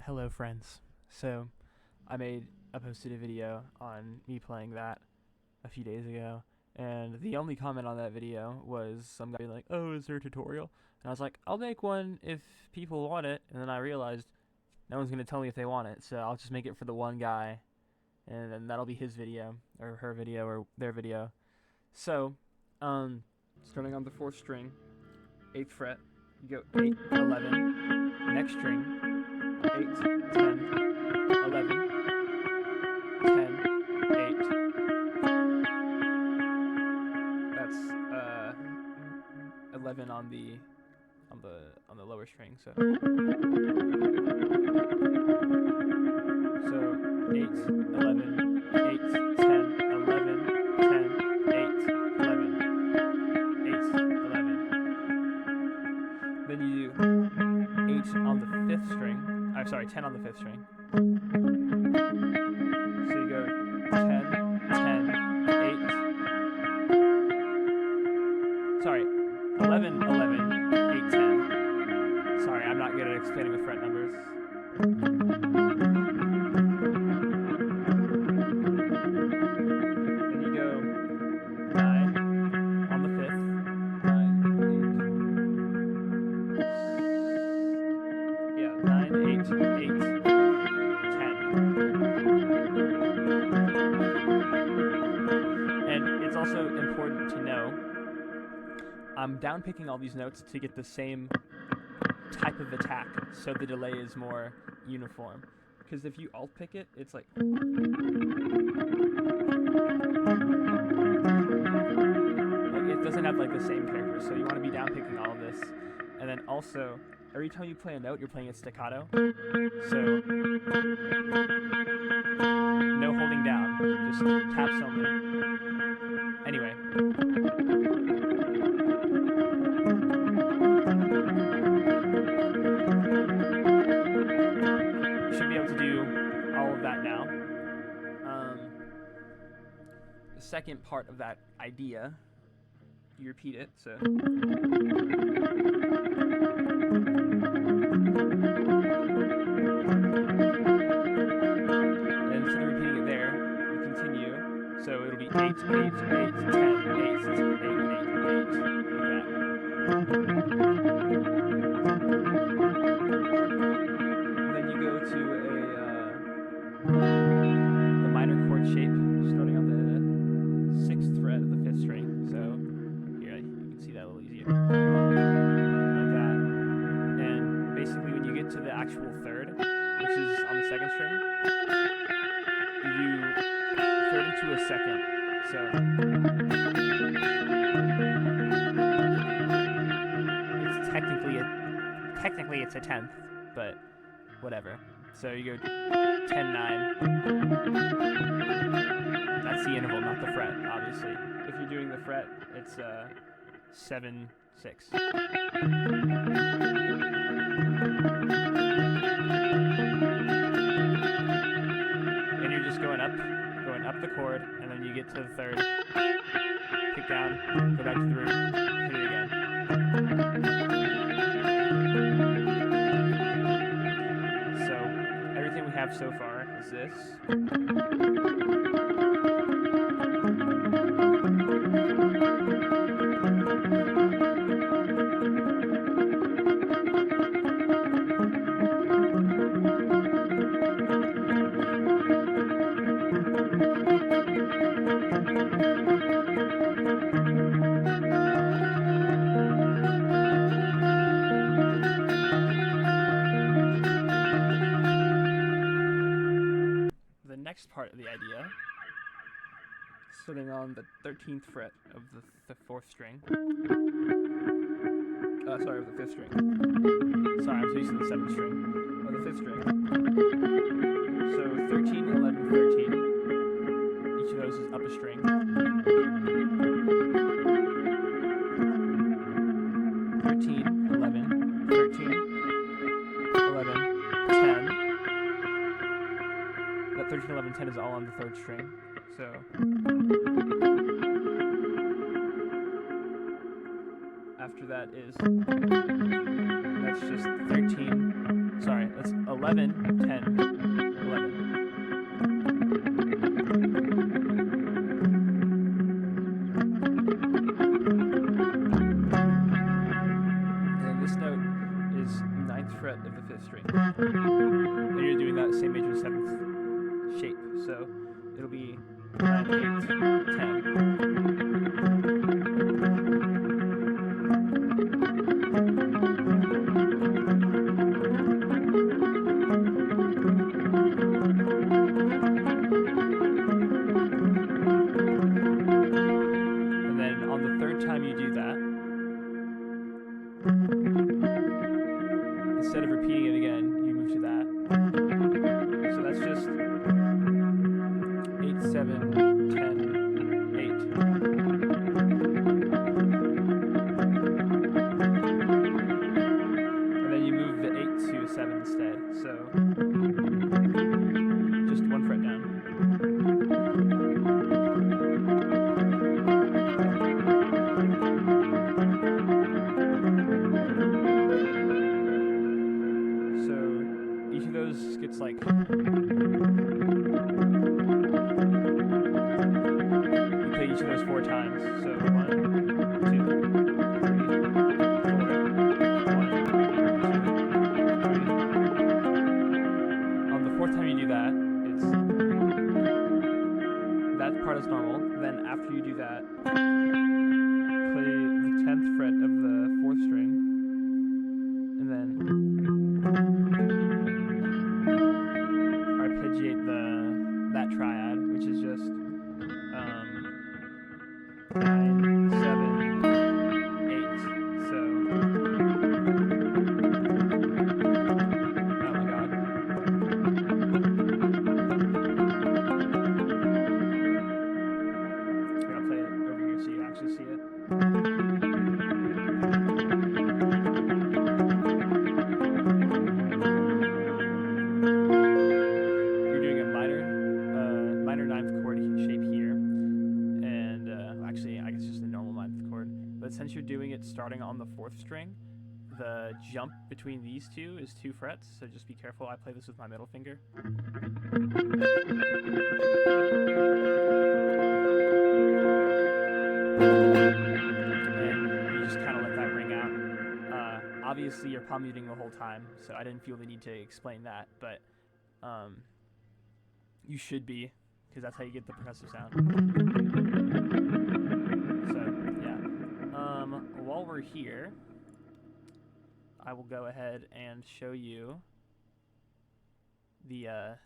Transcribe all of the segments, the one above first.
Hello friends. So I posted a video on me playing that a few days ago, and the only comment on that video was some guy being like, "Oh, is there a tutorial?" And I was like, "I'll make one if people want it." And then I realized no one's gonna tell me if they want it, so I'll just make it for the one guy, and then that'll be his video or her video or their video. So, starting on the 4th string, 8th fret, you go 8, 11, next string, 8, 10, 11, 10, 8. That's 11 on the lower string. So 8, 11, 8, 10, 11, 10, 8, 11, 8, 11. Then you do 8 on the 5th string. I'm sorry, 10 on the 5th string. So you go 10, 10, 8. Sorry, 11, 11, 8, 10. Sorry, I'm not good at explaining with fret numbers. Then you go 9 on the 5th. 9, 8. Yeah, 9, 8, 8, 10. And it's also important to know, I'm downpicking all these notes to get the same type of attack, so the delay is more uniform. Because if you alt pick it, it's like it doesn't have like the same character, so you want to be downpicking all of this. And then also, every time you play a note, you're playing it staccato. So no holding down, just taps only. Anyway. Should be able to do all of that now. The second part of that idea, you repeat it, so. And instead of repeating it there, you continue. So it'll be 8, 8, 8, 10, 8, 8, 8, 8, then you go to the minor chord shape, starting on the 6th fret of the 5th string. So here, you can see that a little easier, like that. And basically, when you get to the actual 3rd, which is on the 2nd string, you 3rd into a 2nd. So it's technically it's a 10th, but whatever. So you go 10, 9. That's the interval, not the fret, obviously. If you're doing the fret, it's 7, 6. And you're just going up the chord, and then you get to the 3rd, pick down, go back to the root, hit it again. So everything we have so far is this. sitting on the 13th fret of the 4th string. Sorry, of the 5th string. Sorry, I'm so used to the 7th string. Of the 5th string. So 13, 11, 13. Each of those is up a string. 13, 11, 13, 11, 10. That 13, 11, 10 is all on the 3rd string. So after that is, that's just 13, sorry, that's 11, 10, 11. And this note is 9th fret of the 5th string. And you're doing that same major 7th shape, so it'll be 9, 8, 10. And then on the 3rd time you do that, instead of repeating it again, you move to that. So that's just 8, 7, 10, 8. And then you move the 8 to 7 instead. So just 1 fret down. So each of those gets like, you play each of those 4 times. So 1, 2, 3, 4, 1, 2, 3. On the 4th time you do that, it's, that part is normal. Then after you do that, play the 10th fret of the 4th string, and then arpeggiate that triad, which is just 9, 7, 8. So, oh my god. Here, I'll play it over here so you actually see it. You're doing a minor 9th chord shape here, and actually, I guess just a normal 9th chord. But since you're doing it starting on the 4th string, the jump between these two is 2 frets. So just be careful. I play this with my middle finger. And you just kind of let that ring out. Obviously, you're palm muting the whole time, so I didn't feel the need to explain that, but you should be, because that's how you get the percussive sound. So, yeah. While we're here, I will go ahead and show you the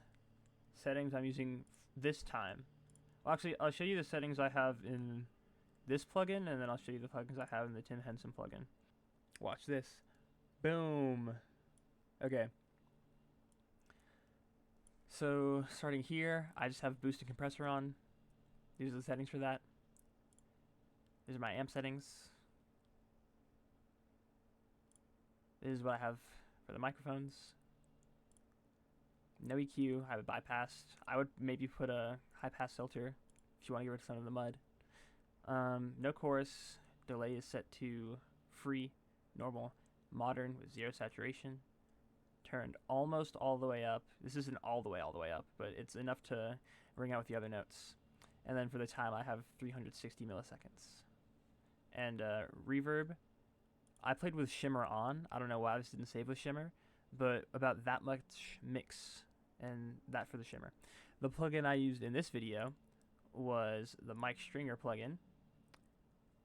settings I'm using this time. Well, actually, I'll show you the settings I have in this plugin, and then I'll show you the plugins I have in the Tim Henson plugin. Watch this. Boom. Okay. So, starting here, I just have boost and compressor on. These are the settings for that. These are my amp settings. This is what I have for the microphones. No EQ, I have it bypassed. I would maybe put a high pass filter if you want to get rid of some of the mud. No chorus, delay is set to free, normal, modern with 0 saturation. Turned almost all the way up. This isn't all the way up, but it's enough to ring out with the other notes. And then for the time, I have 360 milliseconds. And reverb, I played with shimmer on. I don't know why this didn't save with shimmer, but about that much mix, and that for the shimmer. The plugin I used in this video was the Mike Stringer plugin,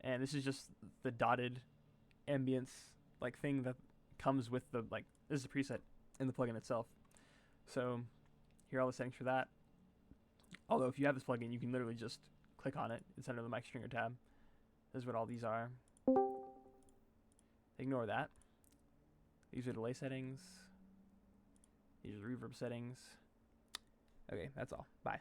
and this is just the dotted ambience like thing that comes with the, like, this is a preset in the plugin itself. So here are all the settings for that. Although if you have this plugin, you can literally just click on it. It's under the mic stringer tab. This is what all these are. Ignore that. These are delay settings. These are reverb settings. Okay, that's all. Bye.